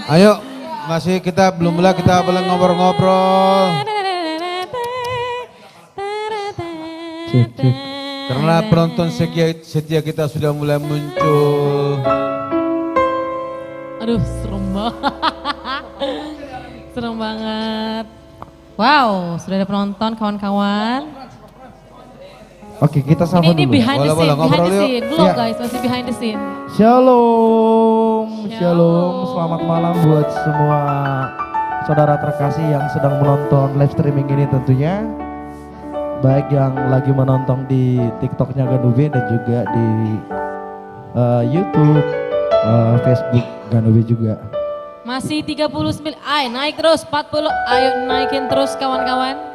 Ayo, masih kita belum mulai, kita boleh ngobrol-ngobrol. Cek, cek. Karena penonton setia kita sudah mulai muncul. Aduh, serem banget. Serem banget. Wow, sudah ada penonton kawan-kawan. Oke, kita sapa Ini dulu. behind the Boleh, scene, boleh, behind the ngobrol yuk. scene. Belum Iya. guys, masih behind the scene. Shalom, shalom. Shalom. Selamat malam buat semua saudara terkasih yang sedang menonton live streaming ini tentunya. Baik yang lagi menonton di TikToknya Ganube dan juga di YouTube, Facebook Ganube juga. Masih 39, ayo naik terus 40, ayo naikin terus kawan-kawan.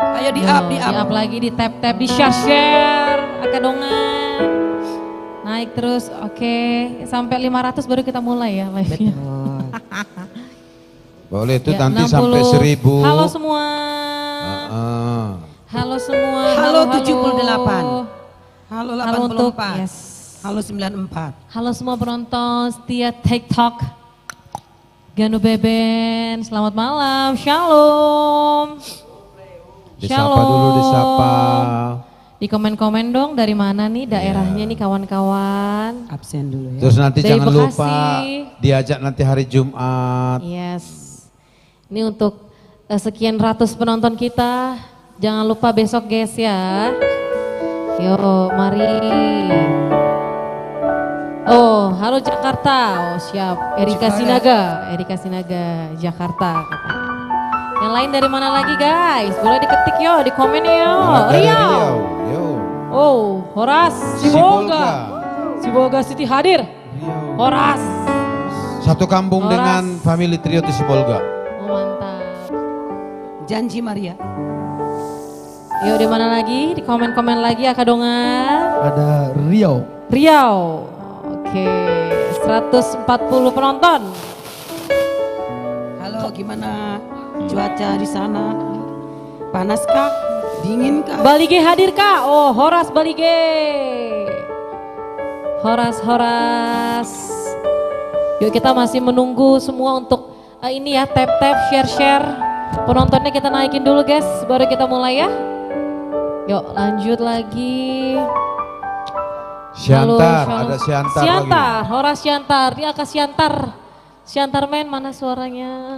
Ayo di Yo, up, di up lagi, di tap-tap, di share, akadongan. Naik terus, oke. Sampai 500 baru kita mulai ya live-nya. Boleh itu Ya, nanti 60. sampai 1000. Halo semua. Ah. Halo semua. Halo 78. Halo Halo untuk 84. yes. Halo 94. Halo semua penonton setia TikTok. Ganu Beben, selamat malam. Shalom. Disapa dulu, disapa. Di komen-komen dong dari mana nih daerahnya nih kawan-kawan. Absen dulu ya. Terus nanti Dari jangan Bekasi. lupa diajak nanti hari Jumat. Yes. Ini untuk sekian ratus penonton kita. Jangan lupa besok guys ya. Yo, mari. Oh, halo Jakarta. Oh, siap. Erika Sinaga, Jakarta. Yang lain dari mana lagi guys? Boleh diketik yo, di komen yo. Dari Riau. Yo. Oh, Horas, Sibolga. Sibolga City hadir. Riau. Horas. Satu kampung Horas. dengan family trio di Sibolga. Oh, mantap. Janji Maria. Yuk di mana lagi? Di komen-komen lagi akadongan. Ada Riau. Riau. Oke, 140 penonton. Halo, gimana cuaca di sana? Panas kah? Dingin kah? Balige hadir kah? Oh, Horas Balige. Horas. Yuk kita masih menunggu semua untuk ini ya, tap-tap, share-share. Penontonnya kita naikin dulu guys, baru kita mulai ya. Yuk lanjut lagi. Siantar, Halo, ada Siantar, Siantar, Horas Siantar, dia ke Siantar. Siantar men, mana suaranya?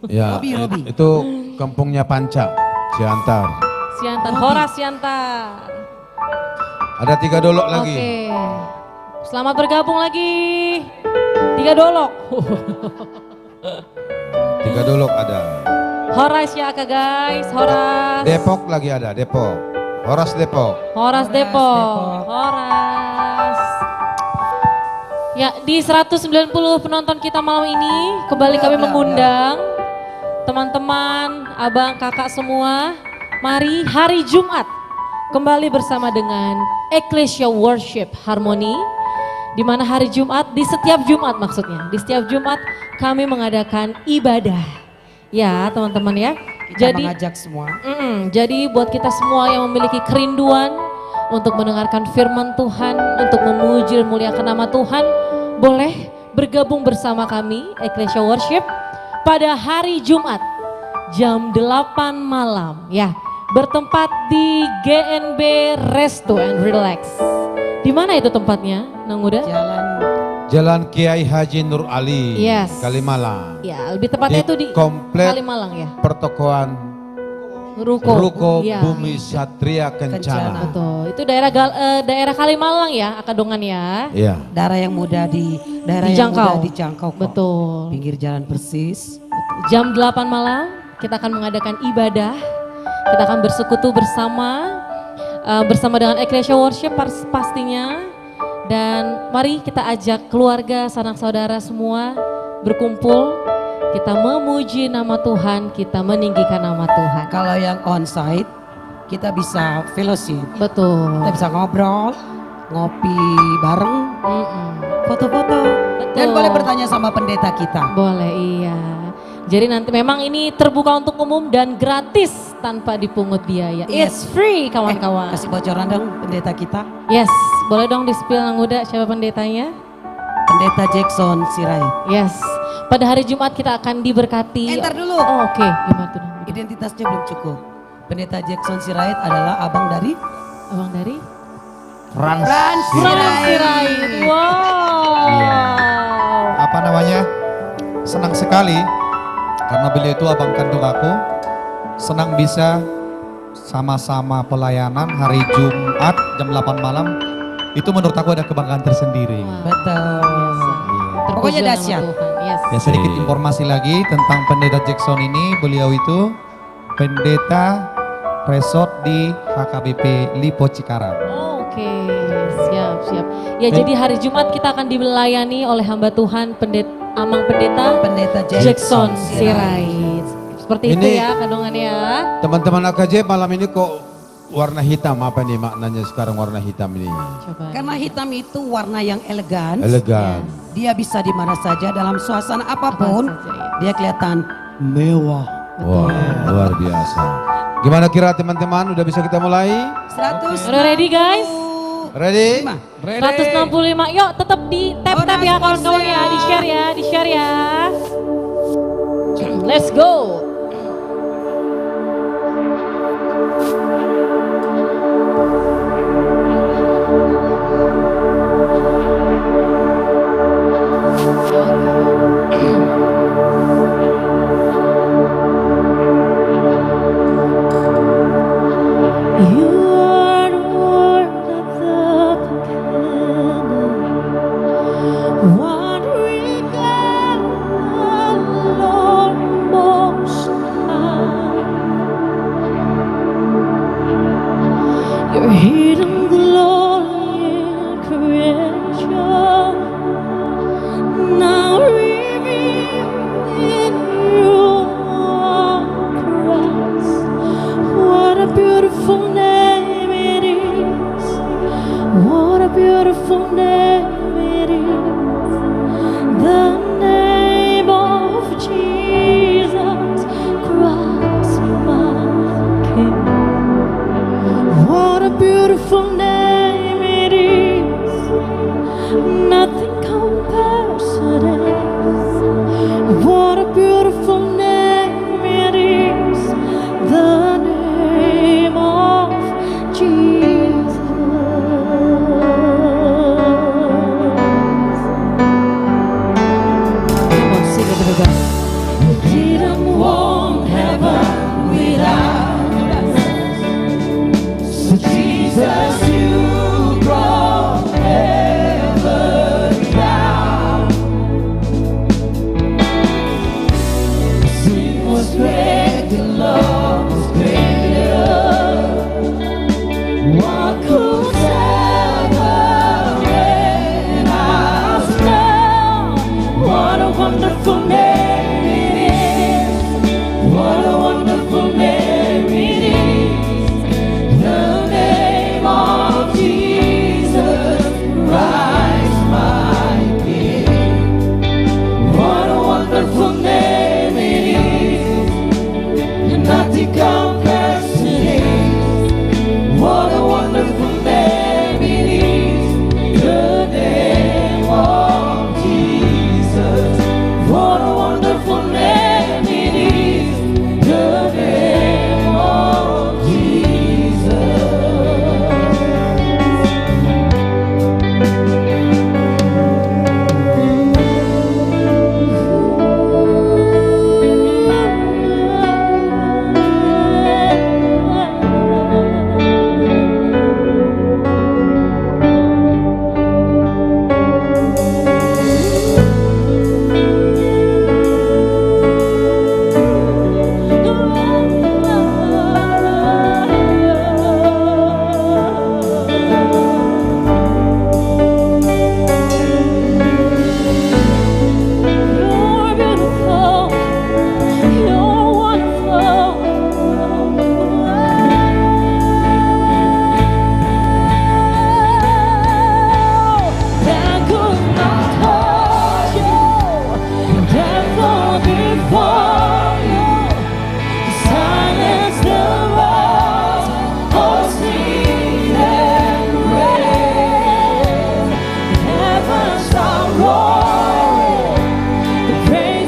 lagi. Ya, Robi. itu kampungnya Panca, Siantar. Siantar, Horas Siantar. Ada 3 dolok lagi. Oke, selamat bergabung lagi. 3 dolok. 3 dolok ada. Horas ya kak guys, Horas. Depok lagi ada, Depok. Horas Depok. Horas Depok. Horas. Ya di 190 penonton kita malam ini kembali kami mengundang teman-teman, abang, kakak semua. Mari hari Jumat kembali bersama dengan Ecclesia Worship Harmony. Di mana hari Jumat, di setiap Jumat maksudnya, di setiap Jumat kami mengadakan ibadah. Ya teman-teman ya. Kita mengajak semua. Jadi buat kita semua yang memiliki kerinduan untuk mendengarkan firman Tuhan, untuk memuji dan muliakan nama Tuhan, boleh bergabung bersama kami Ecclesia Worship pada hari Jumat jam 8 malam ya, bertempat di GNB Resto and Relax. Di mana itu tempatnya, Nang Muda? Jalan Jalan Kiai Haji Nur Ali, Yes. Kalimalang. Ya, lebih tepatnya itu di komplek Kalimalang ya. pertokoan Ruko. Iya. Bumi Satria Kencana. Betul. Itu daerah Kalimalang ya, akadongan ya. Iya. daerah yang mudah daerah yang Dijangkau. mudah dijangkau kok. Betul. Pinggir jalan persis. Jam 8 malam kita akan mengadakan ibadah. Kita akan bersekutu bersama dengan Ecclesia Worship pastinya. Dan mari kita ajak keluarga, sanak saudara semua berkumpul. Kita memuji nama Tuhan, kita meninggikan nama Tuhan. Kalau yang onsite kita bisa fellowship. Betul. Kita bisa ngobrol, ngopi bareng, foto-foto. Dan Betul. boleh bertanya sama pendeta kita. Boleh, iya. Jadi nanti memang ini terbuka untuk umum dan gratis tanpa dipungut biaya. It's Yes. free kawan-kawan. Kasih bocoran dong pendeta kita. Yes, boleh dong di-spill Nang Muda siapa pendetanya? Pendeta Jackson Sirait. Yes, Pada hari Jumat kita akan diberkati. Entar dulu. Oh, oke, gimana tuh? Identitasnya belum cukup. Pendeta Jackson Sirait adalah abang dari Abang dari Frans. Frans Sirait. Wow. Apa namanya? Senang sekali karena beliau itu abang kandung aku. Senang bisa sama-sama pelayanan hari Jumat jam 8 malam. Itu menurut aku ada kebanggaan tersendiri. Betul. Terpuji Pokoknya nama dahsyat. Tuhan. Yes. Ya sedikit Iya. informasi lagi tentang pendeta Jackson ini. Beliau itu pendeta resort di HKBP Lipo Cikarang. Oh, oke, siap. Ya, jadi hari Jumat kita akan dilayani oleh hamba Tuhan Amang Pendeta Jackson Sirait. Seperti itu Ini- ya kandungannya ya. Teman-teman AKJ malam ini kok warna hitam, apa nih maknanya sekarang warna hitam ini? Coba. Karena hitam itu warna yang elegan. Elegan. Dia bisa di mana saja dalam suasana apapun. Apa saja, ya. Dia kelihatan mewah. Wah, luar biasa. Gimana kira teman-teman, udah bisa kita mulai? 100. Udah ready guys? Ready? 165. Yuk tetap di tap-tap ya kawan-kawan ya, di share ya. Let's go. You are the Lord of the beginning, wandering God, Lord Most High. Your hidden glory in creation, now revealed in you on Christ. What a beautiful name it is. What a beautiful name it is. The name of Jesus Christ, my King. What a beautiful name it is. Nothing compares to this. What a beautiful name it is. The name of Jesus. Come on, sing it, everybody. We didn't want heaven without us. So Jesus, you brought heaven down. Sin was great, the love was greater. What could separate us now? What a wonderful name it is. What a wonderful name it is. The name of Jesus Christ, my King. What a wonderful name it is. Nothing compares to this. What a wonderful name it is. The name of Jesus. What a wonderful name it is. The name of Jesus. You're beautiful, you're wonderful. That could not hold you, therefore before you, silence the voice of sin and grave. Heavens are roaring, the praise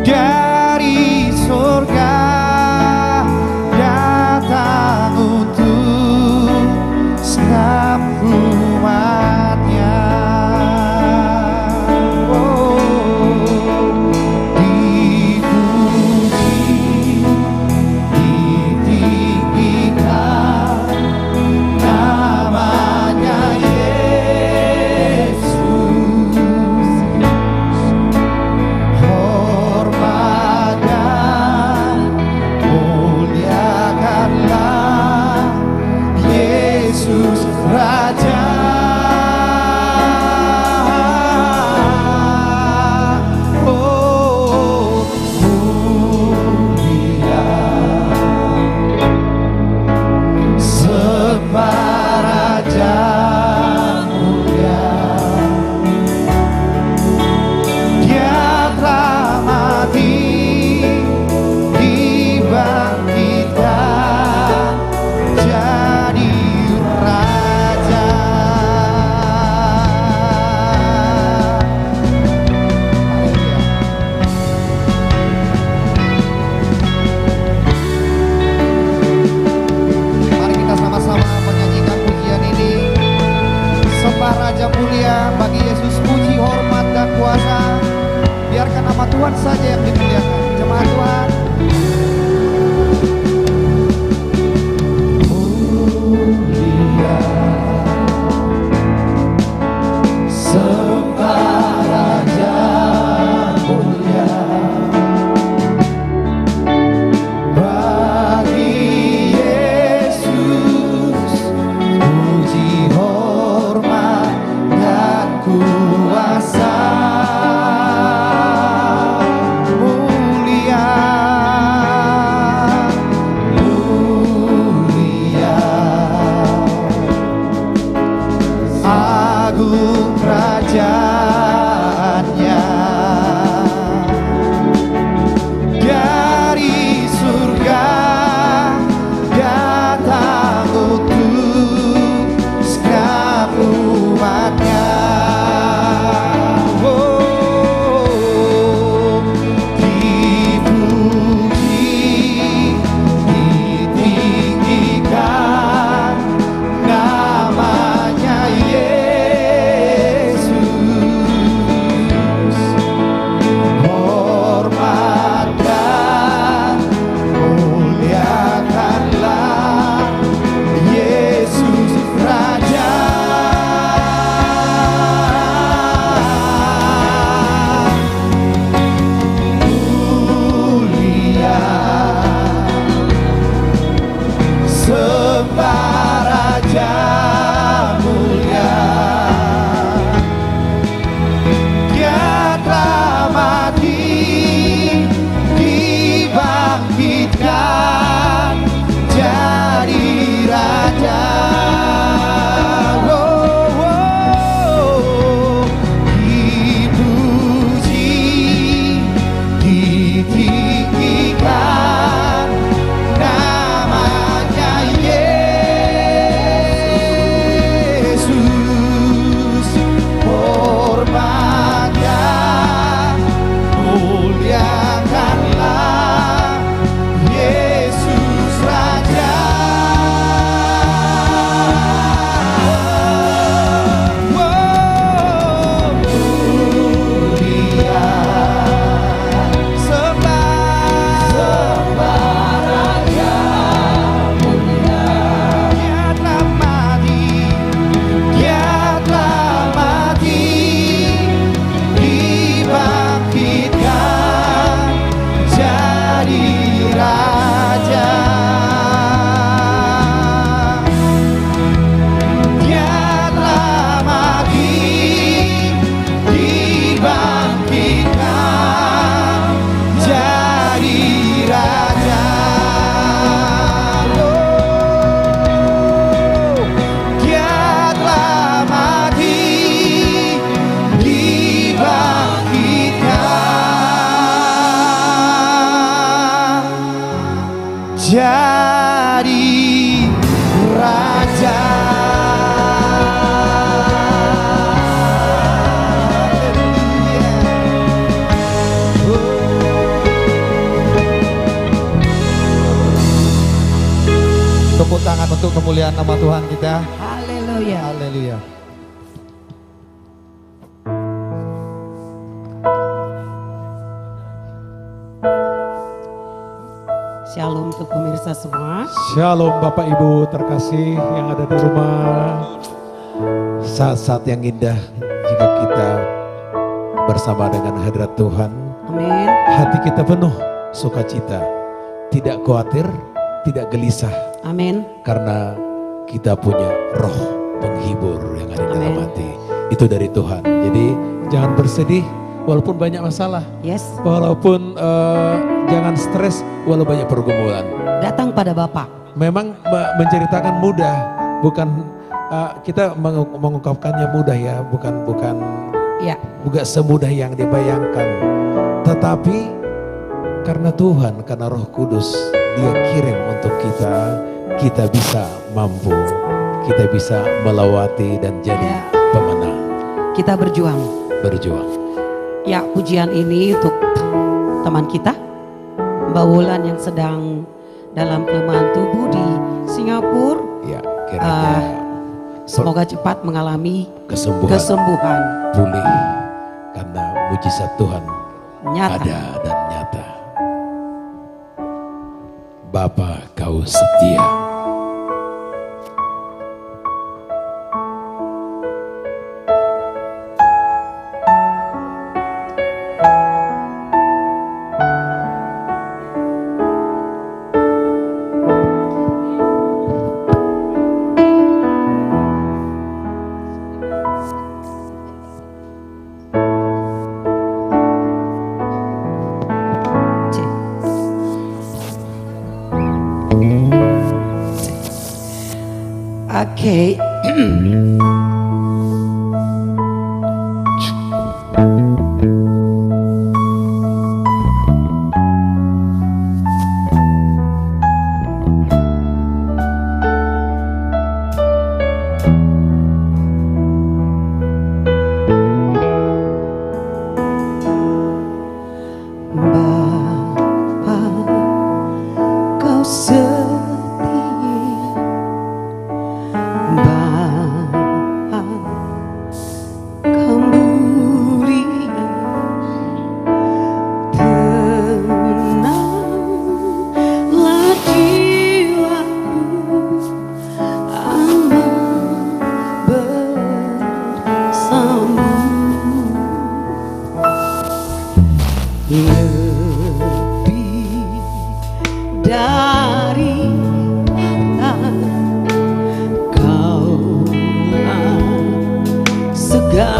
dari surga datang untuk setiap umatnya. Dipuji, ditinggikan namanya Yesus. Hormat dan muliakanlah Yesus Raja. Oh, mulia sembah Raja mulia. Dia telah mati, dibangkitkan jadi Raja. Mari kita sama-sama menyanyikan pujian ini. Sembah Raja mulia, bagi Yesus puji, hormat dan kuasa. Biarkan nama Tuhan saja yang dimuliakan. Jemaat Tuhan. Mulia, sembah Raja mulia, bagi Yesus puji, hormat dan kuasa. Mulia, mulia, agung kerajaannya. Dari surga datang untuk setiap umatnya. Oh, dipuji, ditinggikan namanya Yesus. Hormat dan muliakanlah Yesus Raja. Mulia, sembah Raja mulia. Dia telah mati, dibangkitkan jadi Raja. Oh, oh, dipuji, ditinggikan namanya Yesus. Hormat dan muliakanlah Yesus Raja. Oh, mulia, sembah Raja mulia. Dia telah mati, dia telah mati, dibangkitkan jadi Raja. Dia telah mati, dibangkitkan jadi Raja. Oh, dia telah mati, dibangkitkan jadi Raja. Haleluya. Oh. tepuk tangan untuk kemuliaan nama Tuhan kita. Haleluya. Haleluya. Shalom untuk pemirsa semua. Shalom Bapak Ibu terkasih yang ada di rumah. Saat-saat yang indah jika kita bersama dengan hadirat Tuhan. Amin. Hati kita penuh sukacita, tidak khawatir, tidak gelisah. Amin. Karena kita punya roh penghibur yang ada di dalam Amin. hati. Itu dari Tuhan. Jadi jangan bersedih walaupun banyak masalah. Yes. Walaupun jangan stres walau banyak pergumulan. Datang pada Bapa. Memang menceritakan mudah, bukan kita mengungkapkannya mudah ya, bukan Ya. semudah yang dibayangkan. Tetapi karena Tuhan, karena Roh Kudus, Dia kirim untuk kita bisa mampu, kita bisa melewati dan jadi Ya. pemenang. Kita berjuang. Ya, pujian ini untuk teman kita, Mbak Wulan yang sedang dalam kelemahan tubuh di Singapura. Ya, kiranya Semoga cepat mengalami kesembuhan pulih karena mujizat Tuhan nyata. ada dan nyata. Bapa, Kau setia. Cek. Oke. Bapa, Kau setia. Bapa, Kau mulia. Tenanglah jiwaku, aman bersamamu. Lebih dari kata, Kaulah segalanya.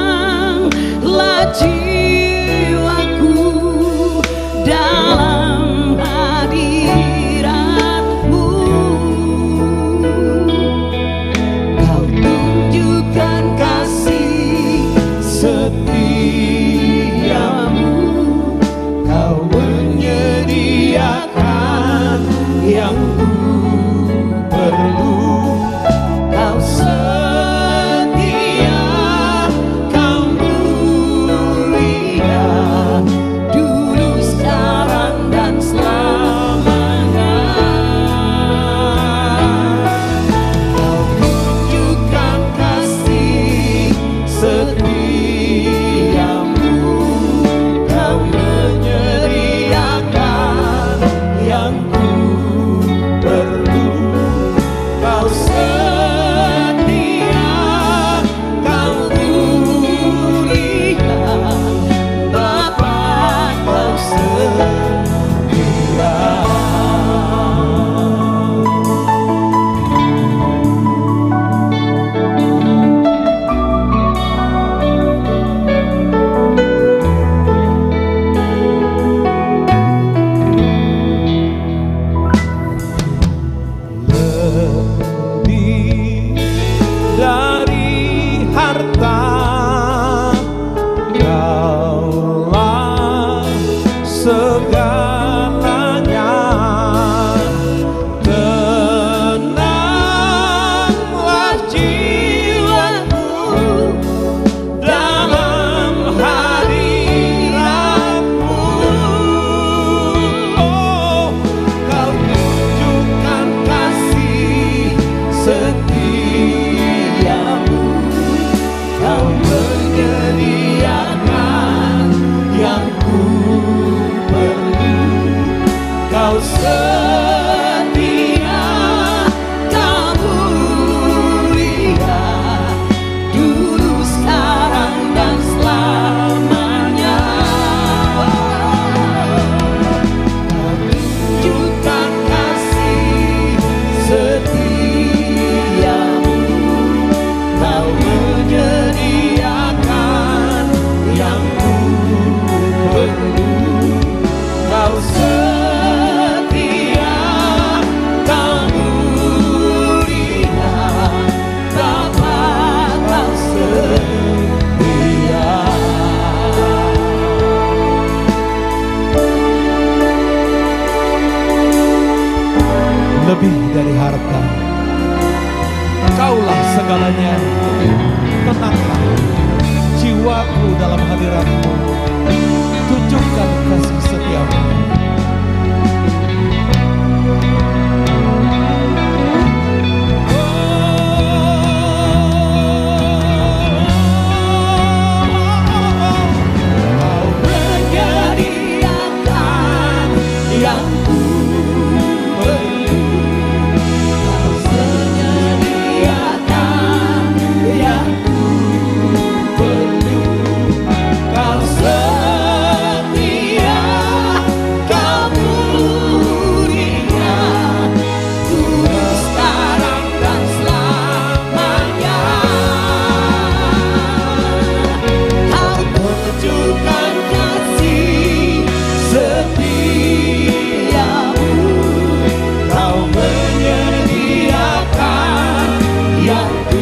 Tenanglah jiwaku dalam hadirat-Mu. Kau tunjukkan kasih setiamu. Kau menyediakan yang ku perlu. Kau setia, Kau mulia, dulu, sekarang, dan selamanya. Kau tunjukkan kasih setiamu. Kau menyediakan yang ku perlu. Kau setia, Kau mulia, Bapa, Kau setia. menyediakan yang ku perlu. Kau setia, kau mulia, dulu, sekarang, dan selamanya. Kau tunjukkan kasih setiamu, kau menyediakan yang ku perlu. Kau setia, kau mulia, Bapa, kau setia. Lebih dari harta, Kaulah segalanya. Tenanglah jiwaku dalam hadirat-Mu. Tunjukkan kasih setiamu. Kau menyediakan yang ku perlu. Kau menyediakan yang ku perlu. Kau setia, kau mulia, dulu, sekarang, dan selamanya. Kau tunjukkan kasih setiamu, kau menyediakan yang ku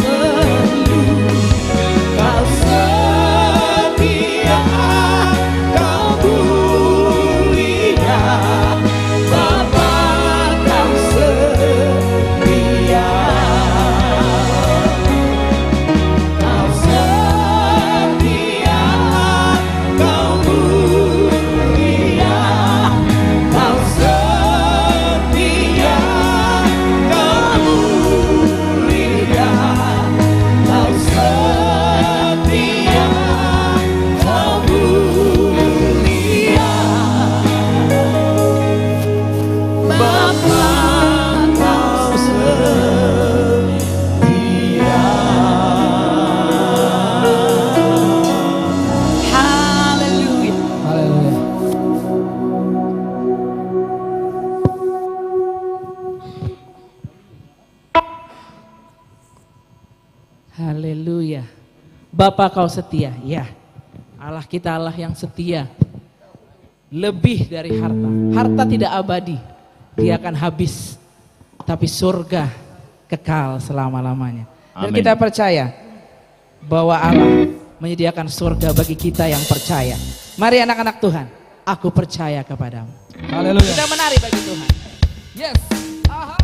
perlu. Kau setia, kau mulia, Bapa, kau setia. Kau setia, kau mulia, kau setia, kau mulia, kau setia, kau mulia, Bapa, kau setia. Haleluya. Haleluya. Bapa, kau setia. Ya, Allah kita Allah yang setia. Lebih dari harta. Harta tidak abadi, dia akan habis. Tapi surga kekal selama-lamanya. Dan kita percaya bahwa Allah menyediakan surga bagi kita yang percaya. Mari anak-anak Tuhan, aku percaya kepadamu. Haleluya. Kita menari bagi Tuhan. Yes. Aha.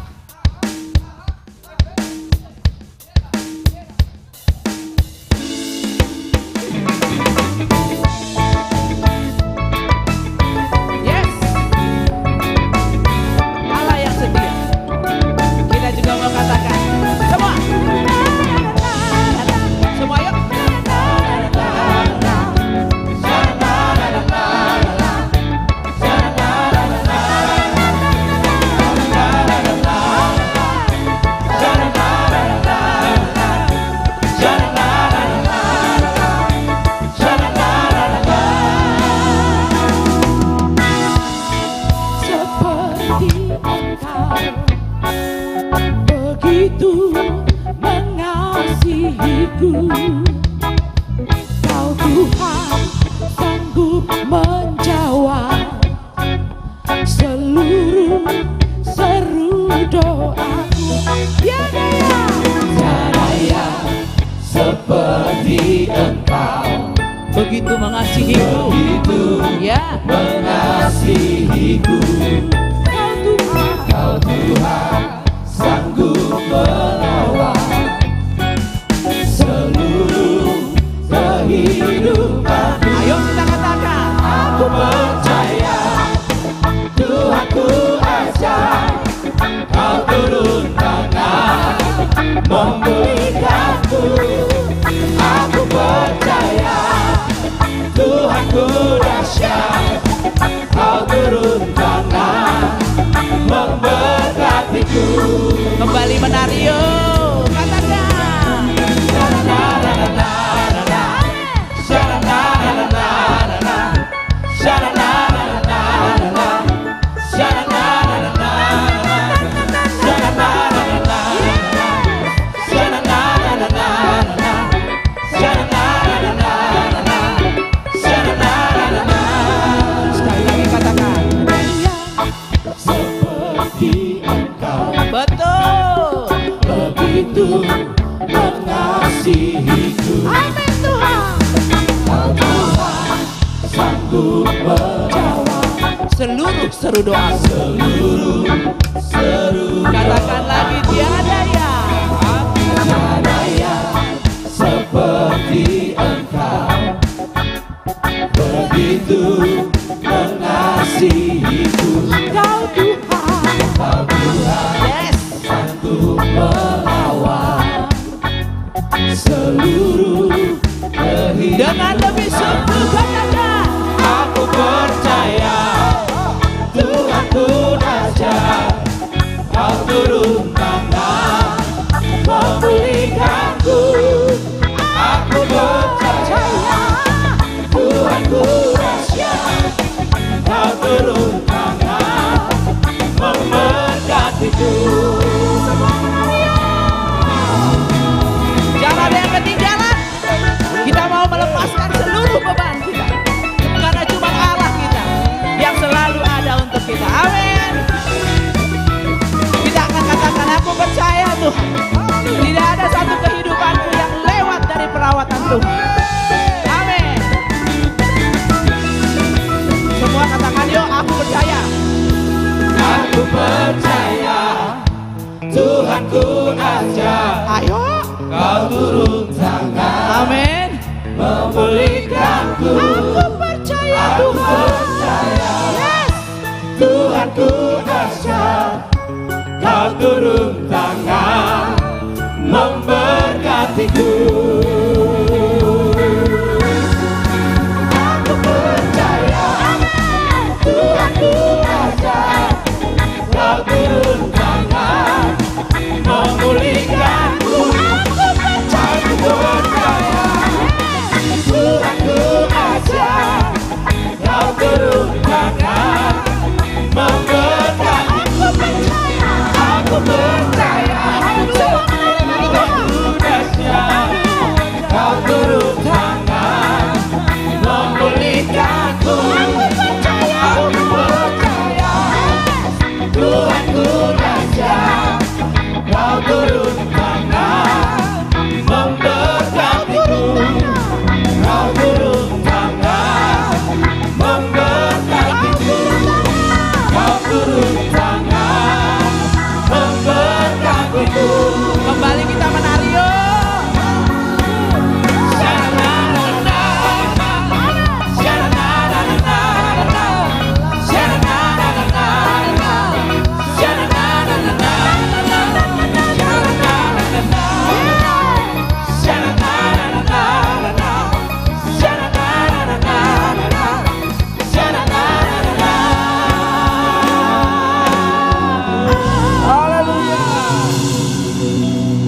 Yes. Allah yang setia. Kita juga mau katakan semua. Semua yuk. Seperti Engkau begitu mengasihiku, Kau Tuhan sanggup menjawab seluruh seru doaku. Ya daya, tiada yang seperti Engkau, Begitu mengasihiku. begitu Ya. mengasihiku. Kau Tuhan sanggup mengawal seluruh kehidupan. Ayo kita katakan. Aku percaya Tuhanku ajaib, Kau turun tangan memulihkanku. Aku percaya Amin Tuhan. Kau Tuhan sanggup menjawab Seluruh seru doa. seluruh seru. Katakan lagi tiada yang Tiada yang seperti Engkau, begitu mengasihiku. Kau Tuhan. Kau Tuhan Yes. sanggup melawan seluruh kehidupan. Dengan lebih sungguh katakan. Aku percaya Tuhanku dahsyat, Kau turun tangan memulihkanku. Aku percaya Tuhanku dahsyat, Kau turun tangan memberkatiku. Jangan ada yang ketinggalan. Kita mau melepaskan seluruh beban kita. Karena cuma Allah kita yang selalu ada untuk kita. Amin. Kita akan katakan aku percaya Tuhan. Tidak ada satu kehidupanku yang lewat dari perawatan Tuhan. Amin. Semua katakan yuk aku percaya. Aku percaya Tuhanku dahsyat, Ayo. Kau turun tangan Amin. memulihkanku. Aku percaya Aku Tuhan. percaya Tuhanku dahsyat, Kau turun tangan memberkatiku. Aku percaya Tuhanku dahsyat, Kau turun tangan memulihkanku. Aku percaya Tuhanku dahsyat, Kau turun tangan memberkatiku. Aku percaya Tuhanku dahsyat, Kau turun tangan memulihkanku. Aku percaya Tuhanku dahsyat, Kau turun tangan memberkatiku. Kau turun tangan memberkatiku. Kau turun tangan memberkatiku. Kembali kita menari yuk.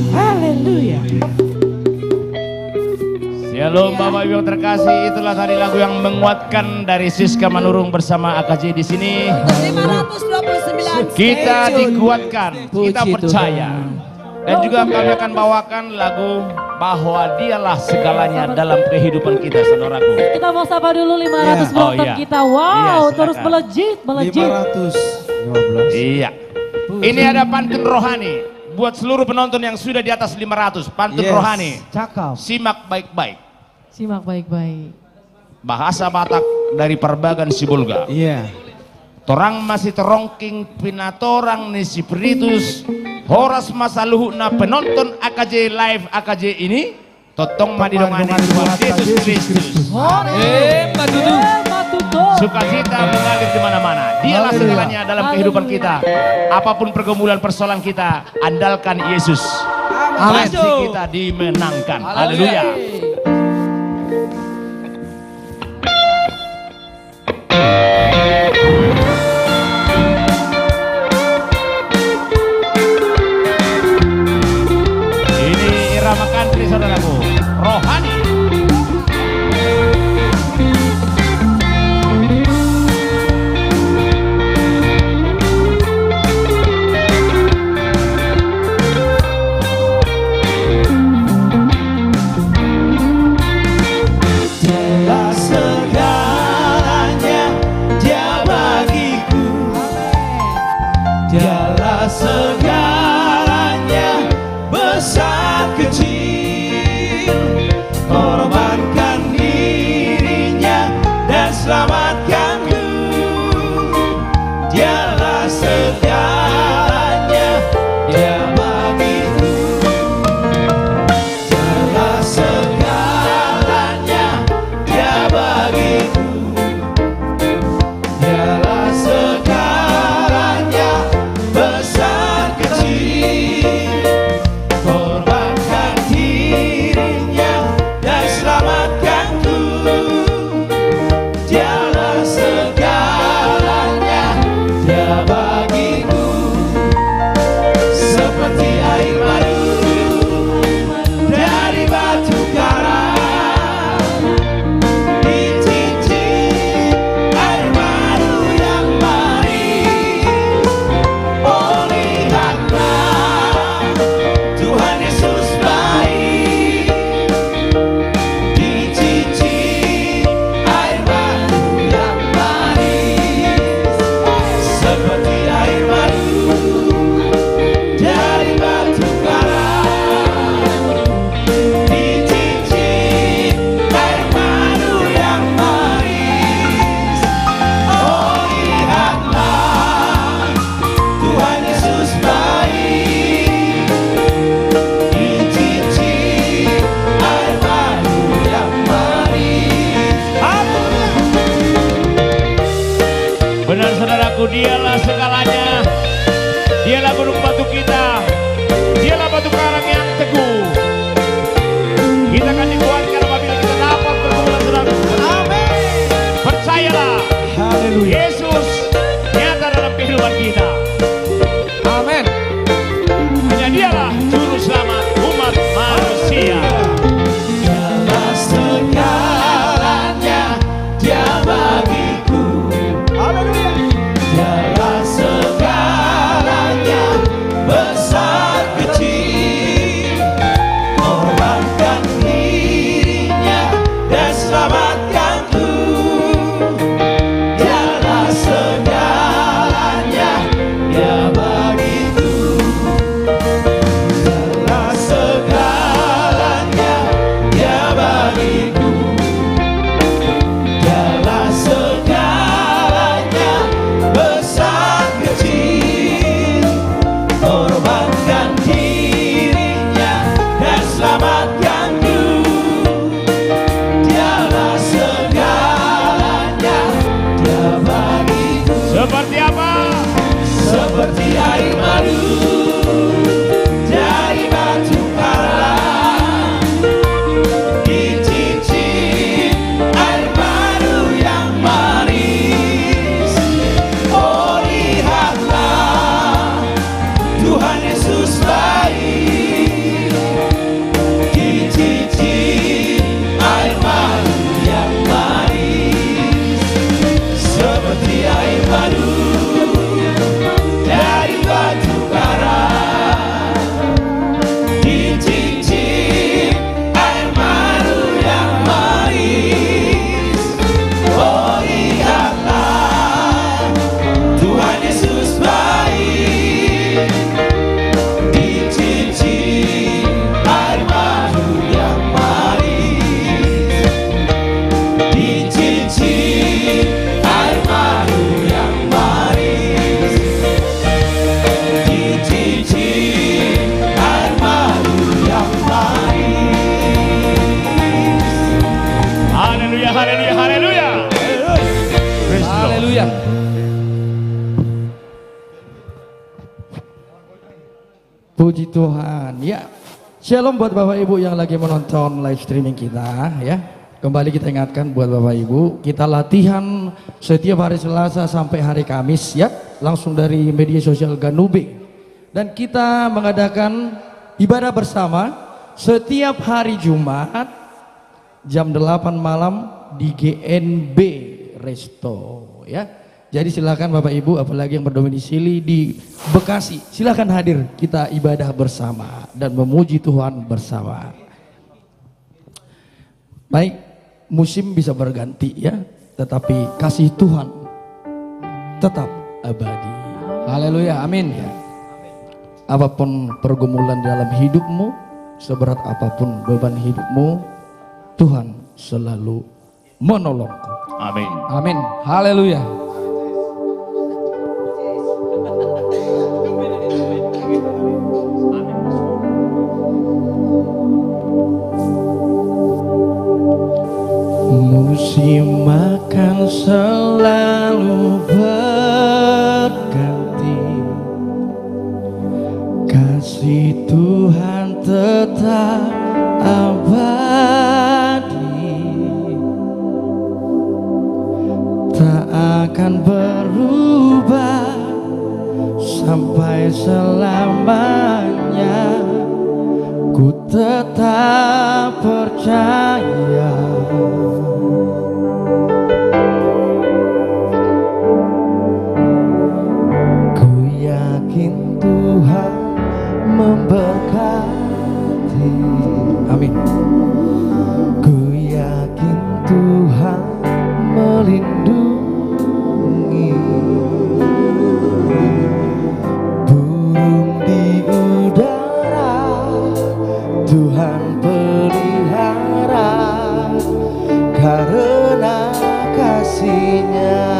Haleluya. Shalom Bapak Ibu yang terkasih, itulah tadi lagu yang menguatkan dari Siska Manurung bersama AKJ di sini. 529. Kita dikuatkan, kita Puji percaya. Dan juga kami akan bawakan lagu bahwa dialah segalanya dalam kehidupan kita, saudaraku. Kita mau sapa dulu 500 Iya. penonton Oh, iya. kita. Wow, Iya, silakan. terus melejit. 515. Iya. Ini ada pantun rohani buat seluruh penonton yang sudah di atas 500. Pantun Yes. rohani. Cakep. Simak baik-baik. Simak baik-baik. Bahasa Batak dari Perbagan Sibulga. Iya. Torang masih terongking pinatorang ni Spiritus horas masaluhu na penonton AKJ live AKJ ini totong madidongani Tuhan Yesus Kristus. Sukacita mengalir di mana-mana. Dialah segalanya dalam kehidupan kita. Apapun pergumulan persoalan kita, andalkan Yesus. Pasti kita dimenangkan. Haleluya. Ini irama country saudaraku, rohani. selamatkanku. Dialah segalanya, Dia bagiku. Dialah segalanya, Dia bagiku. Dialah segalanya, besar kecil. Korbankan dirinya dan selamatkanku. Dialah segalanya, Dia bagiku. Seperti apa? Seperti air madu dari batu karang, dicicip air madu yang manis. Oh lihatlah, Tuhan Yesus baik, dicicip air madu yang manis. Seperti air madu dari batu karang, dicicip air madu yang manis. Oh lihatlah, Tuhan Yesus baik, dicicip air madu yang manis. Dicicip air madu yang manis. Dicicip air madu yang manis. Haleluya, haleluya, haleluya. Praise the Lord. Haleluya. Puji Tuhan. Ya. Shalom buat Bapak Ibu yang lagi menonton live streaming kita ya. Kembali kita ingatkan buat Bapak Ibu, kita latihan setiap hari Selasa sampai hari Kamis ya, langsung dari media sosial Ganube. Dan kita mengadakan ibadah bersama setiap hari Jumat jam 8 malam di GNB Resto ya. Jadi silakan Bapak Ibu apalagi yang berdomisili di Bekasi, silakan hadir, kita ibadah bersama dan memuji Tuhan bersama. Baik, musim bisa berganti ya, tetapi kasih Tuhan tetap abadi. Haleluya, amin ya. Apapun pergumulan dalam hidupmu, seberat apapun beban hidupmu, Tuhan selalu menolongku. Amin. Amin. Haleluya. Musim akan selalu berganti, kasih Tuhan tetap abadi, tak akan berubah sampai selamanya. Ku tetap percaya. Ku yakin Tuhan memberkati. Amin. Ku yakin Tuhan melindungi. Burung di udara Tuhan pelihara, karena kasih-Nya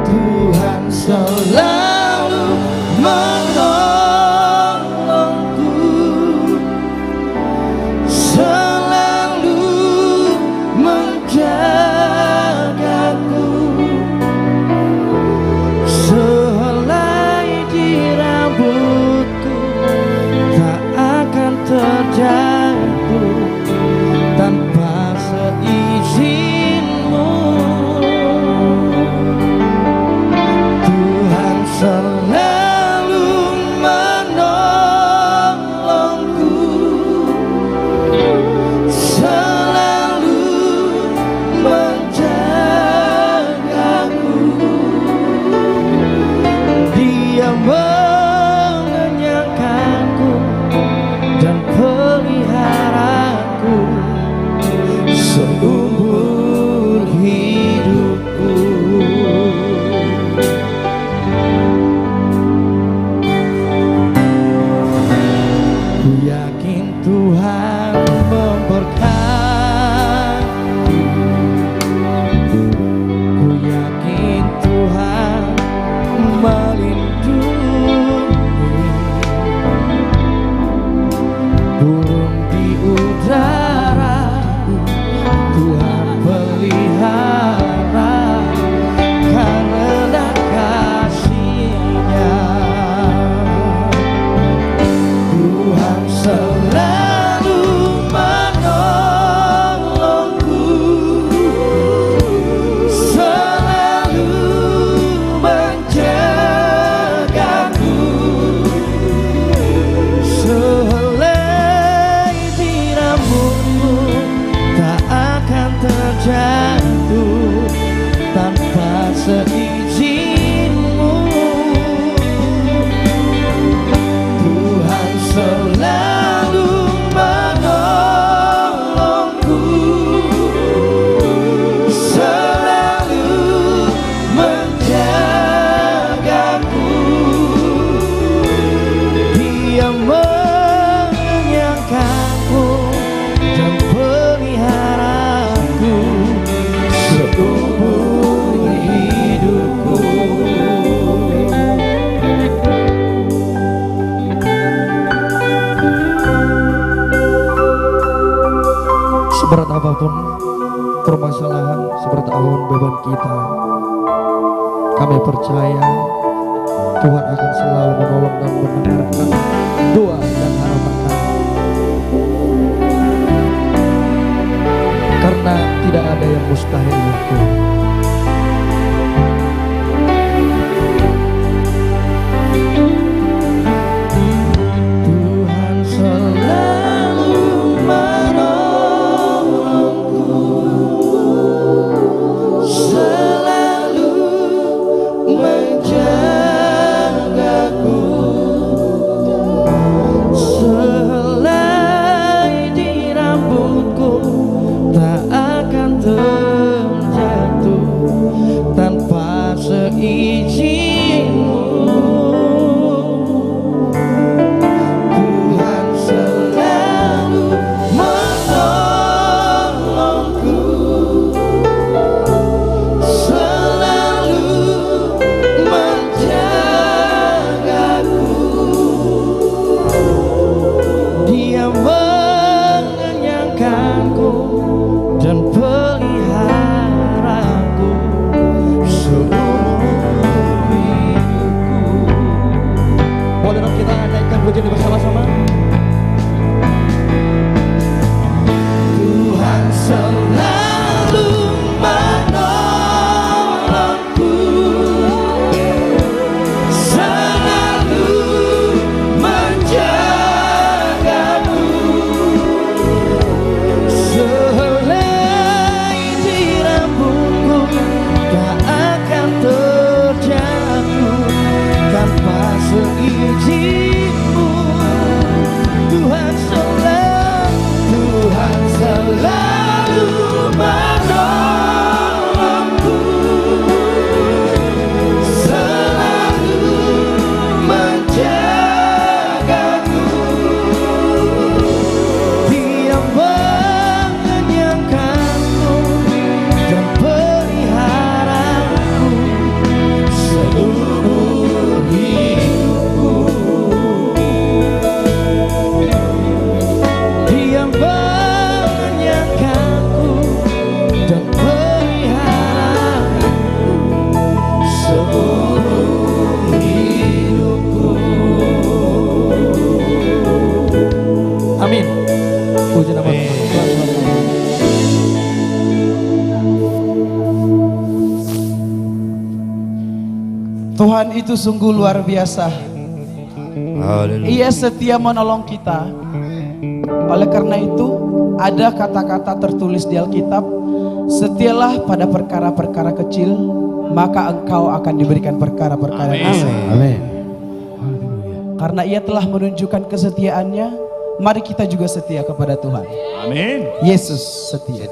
Tuhan selalu menolongku, selalu menjagaku, sehelai di rambutku tak akan terjatuh tanpa seizinmu. Tuhan selalu menolongku, selalu menjagaku. Dia mengenyangkanku dan pelihara Tuhan memberkati, ku yakin Tuhan melindungi, burung di udara Tuhan pelihara karena kasih-Nya. Tuhan selalu menolongku, selalu menjagaku, sehelai di rambutmu tak akan terjatuh tanpa seizinmu. Tuhan selalu menolongku, selalu menjagaku, Dia menyangkaku dan peliharaku seumur hidupku. Seberat apapun permasalahan, seberat apapun beban kita, kami percaya Tuhan akan selalu menolong dan mendengarkan doa dan harapan kami. Karena tidak ada yang mustahil ya Tuhan. Tuhan selalu menolongku, selalu menjagaku, sehelai di rambutku tak akan terjatuh tanpa seizinmu. Tuhan selalu menolongku, selalu menjagaku, Dia mengenyangkanku dan peliharaku seumur hidupku. Boleh dong kita naikkan pujian bersama-sama. Tuhan selalu menolongku, selalu menjagaku, sehelai di rambutku tak akan terjatuh tanpa seizinmu. Tuhan selalu menolongku, selalu menjagaku, Dia mengenyangkanku dan peliharaku seumur hidupku. Dia mengenyangkanku dan peliharaku seumur hidupku. Amin. Puji nama Tuhan. Tuhan itu sungguh luar biasa. Ia setia menolong kita. Oleh karena itu, ada kata-kata tertulis di Alkitab, setialah pada perkara-perkara kecil, maka engkau akan diberikan perkara-perkara yang besar. Amin. Karena Ia telah menunjukkan kesetiaannya, mari kita juga setia kepada Tuhan. Amin. Yesus setia.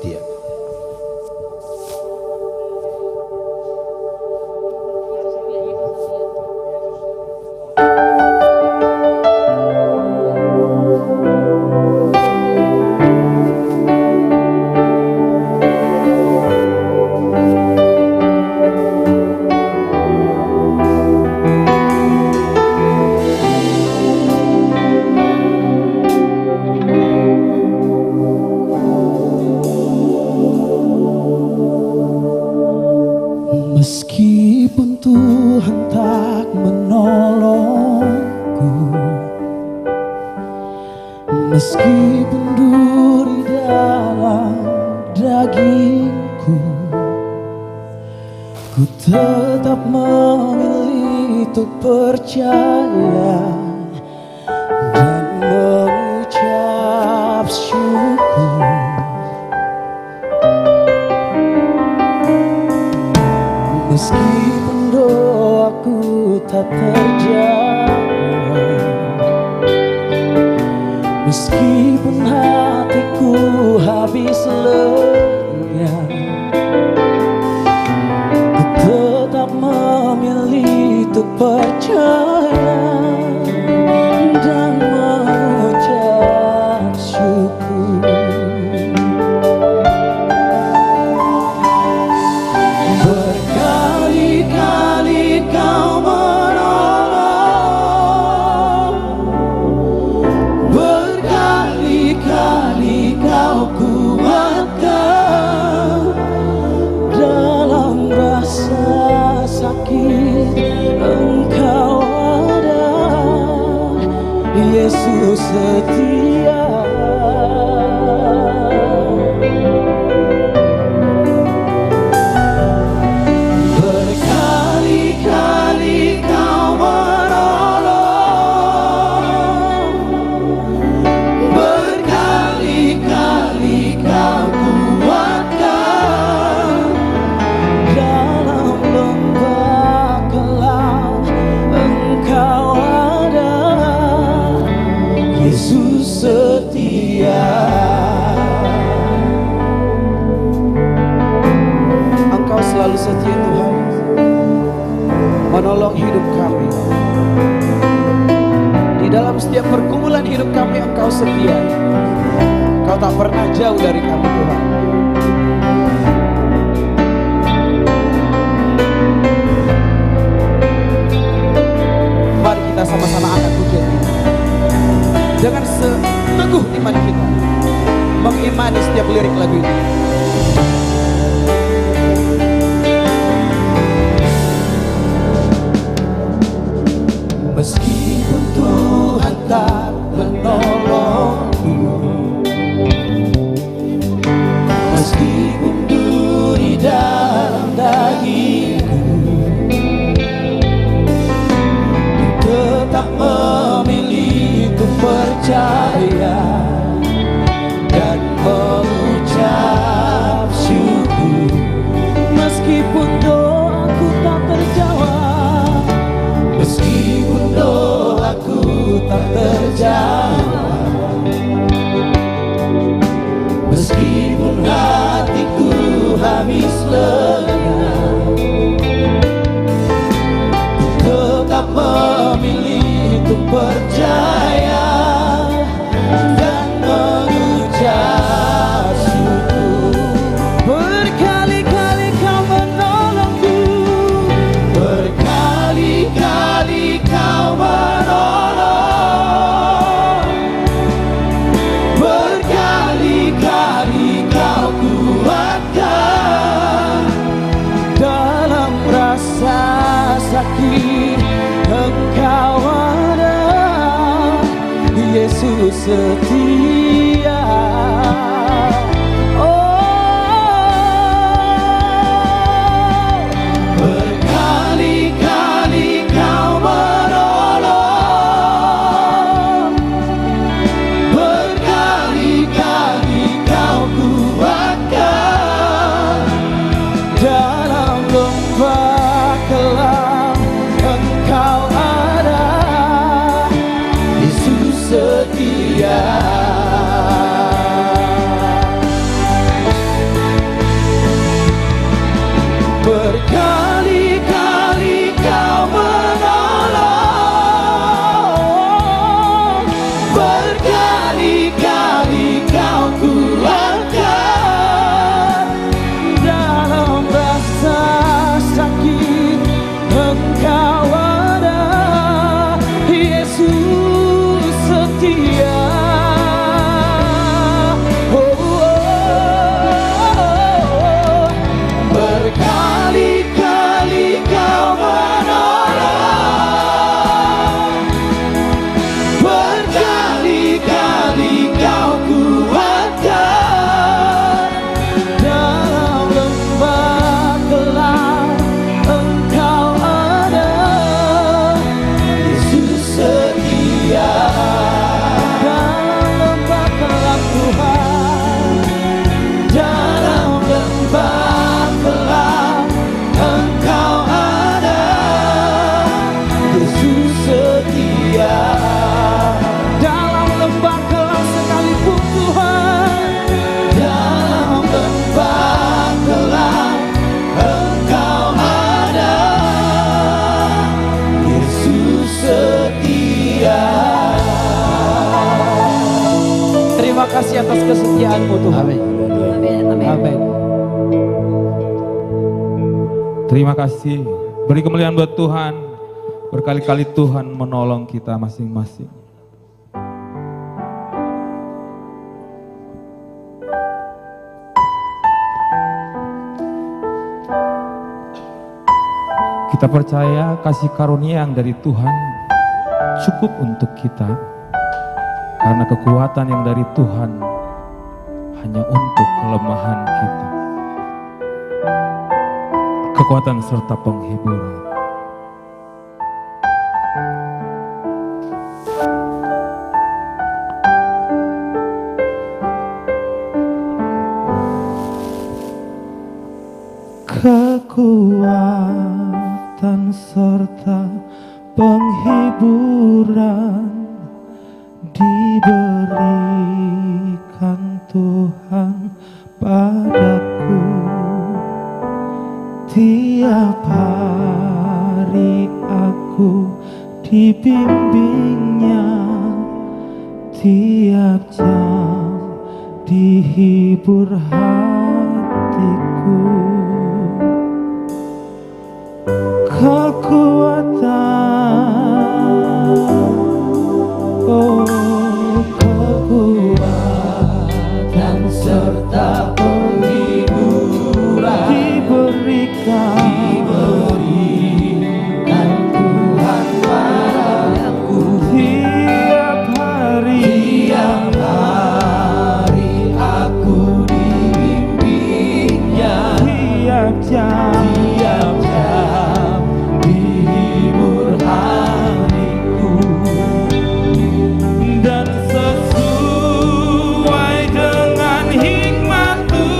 rindu di dalam dagingku, ku tetap memilih untuk percaya dan mengucap syukur. Meskipun doaku tak terjawab, meskipun hatiku habis lenyap, ku tetap memilih untuk percaya dan mengucap syukur. Berkali-kali kau menolong, berkali-kali kau kuatkan. Dalam rasa sakit Engkau ada, Yesus setia. Berkali-kali kau menolong, berkali-kali kau kuatkan. Dalam lembah gelap Engkau ada, Yesus setia. Engkau selalu setia Tuhan, menolong hidup kami. Di dalam setiap pergumulan hidup kami Engkau setia. Engkau tak pernah jauh dari kami Tuhan. Mari kita sama-sama angkat pujian ini dengan seteguh iman kita, mengimani setiap lirik lagu ini. Meskipun Tuhan tak menolongku, meskipun duri dalam dagingku, ku tetap memilih untuk percaya dan mengucap syukur. Meskipun doaku tak terjawab, meskipun doaku tak terjawab, meskipun hatiku habis lenyap, ku tetap memilih untuk percaya dan mengucap syukur. Berkali-kali kau menolongku, berkali-kali kau menolong, berkali-kali kau kuatkan. Dalam rasa sakit Engkau ada, Yesus setia. Berkali-kali kau menolong, berkali-kali kau kuatkan. Dalam lembah gelap Engkau ada, Yesus setia. kasih atas kesetiaan-Mu Tuhan. Amin. Amin. Terima kasih. Beri kemuliaan buat Tuhan. Berkali-kali Tuhan menolong kita masing-masing. Kita percaya kasih karunia yang dari Tuhan cukup untuk kita. Karena kekuatan yang dari Tuhan hanya untuk kelemahan kita. Kekuatan serta penghiburan. Kekuatan serta penghiburan diberikan Tuhan padaku. Tiap hari aku dibimbingnya, tiap jam dihibur hatiku. Kekuatan serta penghiburan diberikan Tuhan padaku. Tiap hari aku dibimbingnya, tiap jam dihibur hatiku. Dan sesuai dengan hikmat Tuhan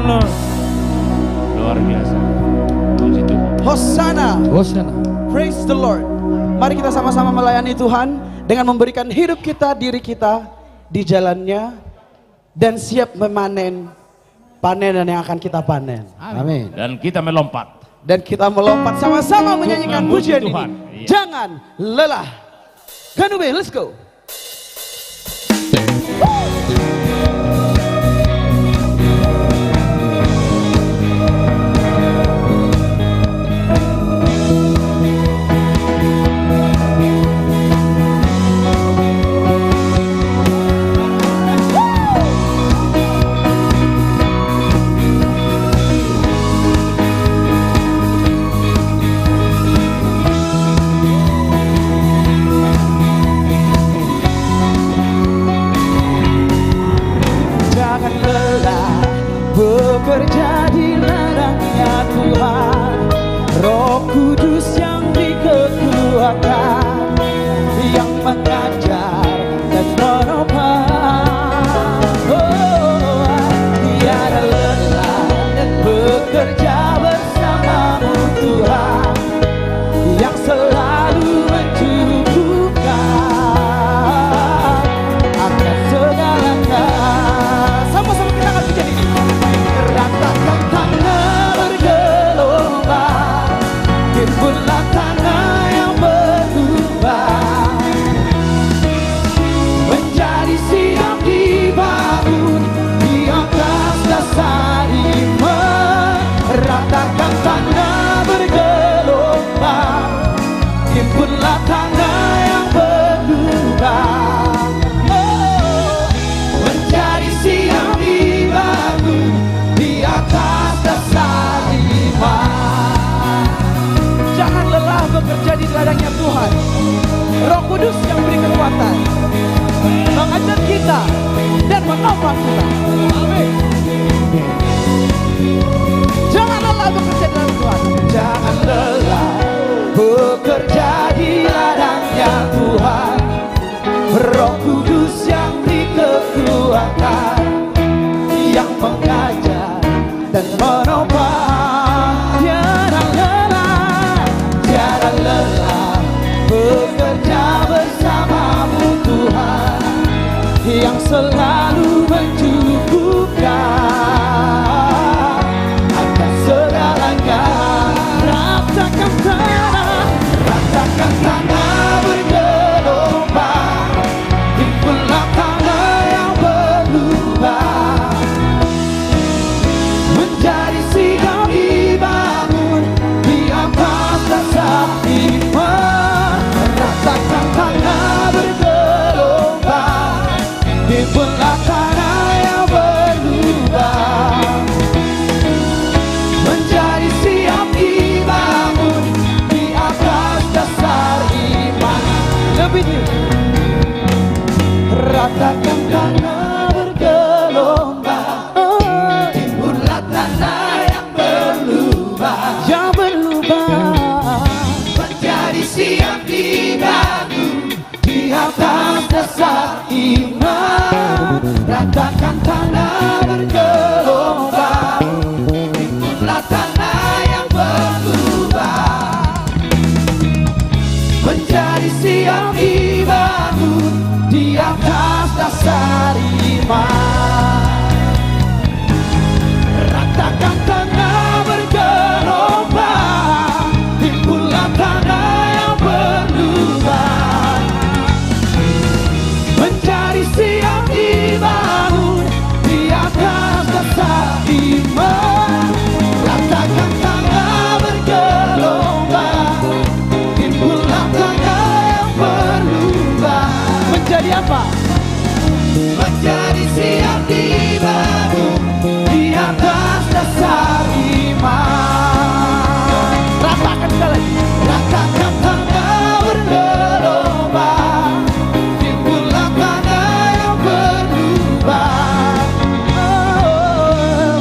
Lord. Luar biasa. Puji Tuhan. Hosana. Hosana. Praise the Lord. Mari kita sama-sama melayani Tuhan dengan memberikan hidup kita, diri kita di jalannya dan siap memanen panenan yang akan kita panen. Amin. Dan kita melompat. Dan kita melompat sama-sama menyanyikan memuji pujian Tuhan. ini. Iya. Jangan lelah. Kanube, let's go. Jangan lelah bekerja di ladangnya Tuhan. Roh Kudus yang dikekuatkan, yang mengajar dan menopang. Oh, tiada lelah dan bekerja bersamamu Tuhan, yang selalu mencukupkan akan segalanya. Sama-sama kita akan bikin ini. Ratakan tanah bergelombang, timbullah tanah yang berubah, menjadi siap dibangun di atas dasar iman. Ratakan tanah bergelombang, timbullah tanah yang berubah, menjadi siap dibangun di atas dasar iman. Jangan lelah bekerja di ladangnya Tuhan. Roh Kudus yang beri kekuatan, mengajar kita dan menopang kita. Amin. Jangan lelah bekerja di ladang Tuhan. Jangan lelah bekerja di ladangnya Tuhan. Roh Kudus yang dikekuatkan, yang mengajar dan menopang. Tiada lelah, tiada lelah bekerja bersamamu Tuhan, yang selalu mencukupkan akan segalanya. Ratakan tanah bergelombang, timbullah tanah yang berubah, menjadi siap dibangun di atas dasar iman. Ratakan tanah bergelombang, timbullah tanah yang berubah, menjadi siap dibangun di atas dasar iman. Lebih tinggi. Ratakan tanah bergelombang, timbullah tanah yang berubah, menjadi siap dibangun di atas dasar iman. Ratakan tanah bergelombang, timbullah tanah yang berubah, menjadi siap dibangun di atas dasar iman. Ratakan tanah bergelombang, timbullah tanah yang berubah, menjadi siap dibangun di atas dasar iman. Ratakan tanah bergelombang, timbullah tanah yang berubah, menjadi apa? Menjadi siap dibangun di atas dasar iman. Ratakan sekali lagi. Ratakan tanah bergelombang, timbullah tanah yang berubah,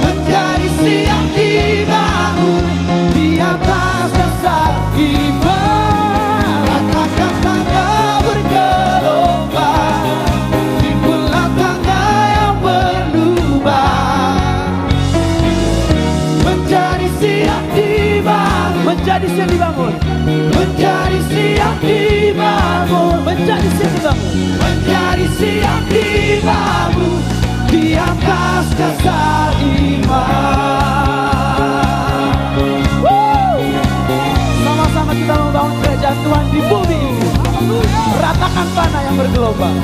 menjadi siap dibangun di atas dasar iman. Ratakan tanah bergelombang, timbullah tanah yang berubah, ganteng. Menjadi siap tibamu di atas dasar iman. Sama-sama kita membangun kerajaan Tuhan di bumi. Ratakan tanah yang bergelombang.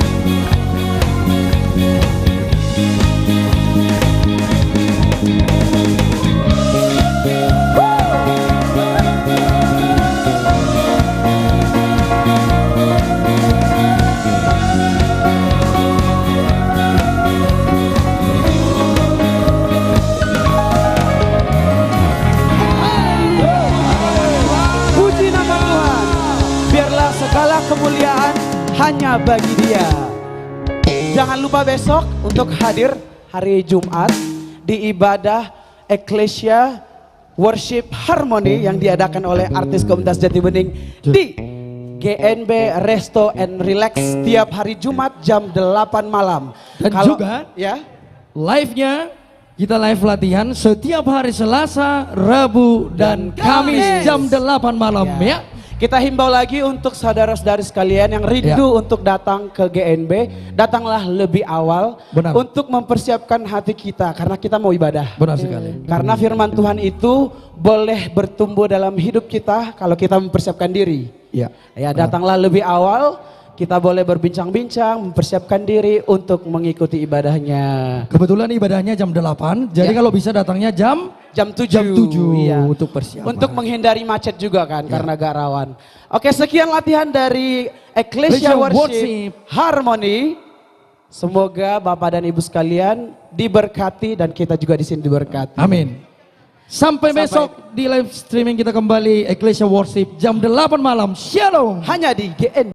Puji nama Tuhan. Biarlah segala kemuliaan hanya bagi Dia. Jangan lupa besok untuk hadir hari Jumat di ibadah Ecclesia Worship Harmony yang diadakan oleh artis Komunitas Jati Bening di GNB Resto and Relax setiap hari Jumat jam 8 malam. Dan juga ya, live-nya kita live latihan setiap hari Selasa, Rabu, dan Kamis jam 8 malam ya. Kita himbau lagi untuk saudara-saudari sekalian yang rindu untuk datang ke GNB, datanglah lebih awal untuk mempersiapkan hati kita karena kita mau ibadah. Benar sekali. Karena firman Tuhan itu boleh bertumbuh dalam hidup kita kalau kita mempersiapkan diri. Ya, datanglah lebih awal, kita boleh berbincang-bincang, mempersiapkan diri untuk mengikuti ibadahnya. Kebetulan ibadahnya jam 8, jadi kalau bisa datangnya jam 7. Iya. Untuk persiapan. Untuk menghindari macet juga kan, karena agak rawan. Oke, sekian latihan dari Ecclesia Worship Harmony. Semoga Bapak dan Ibu sekalian diberkati dan kita juga di sini diberkati. Amin. Sampai besok di live streaming kita kembali Ecclesia Worship jam 8 malam. Shalom. Hanya di GN.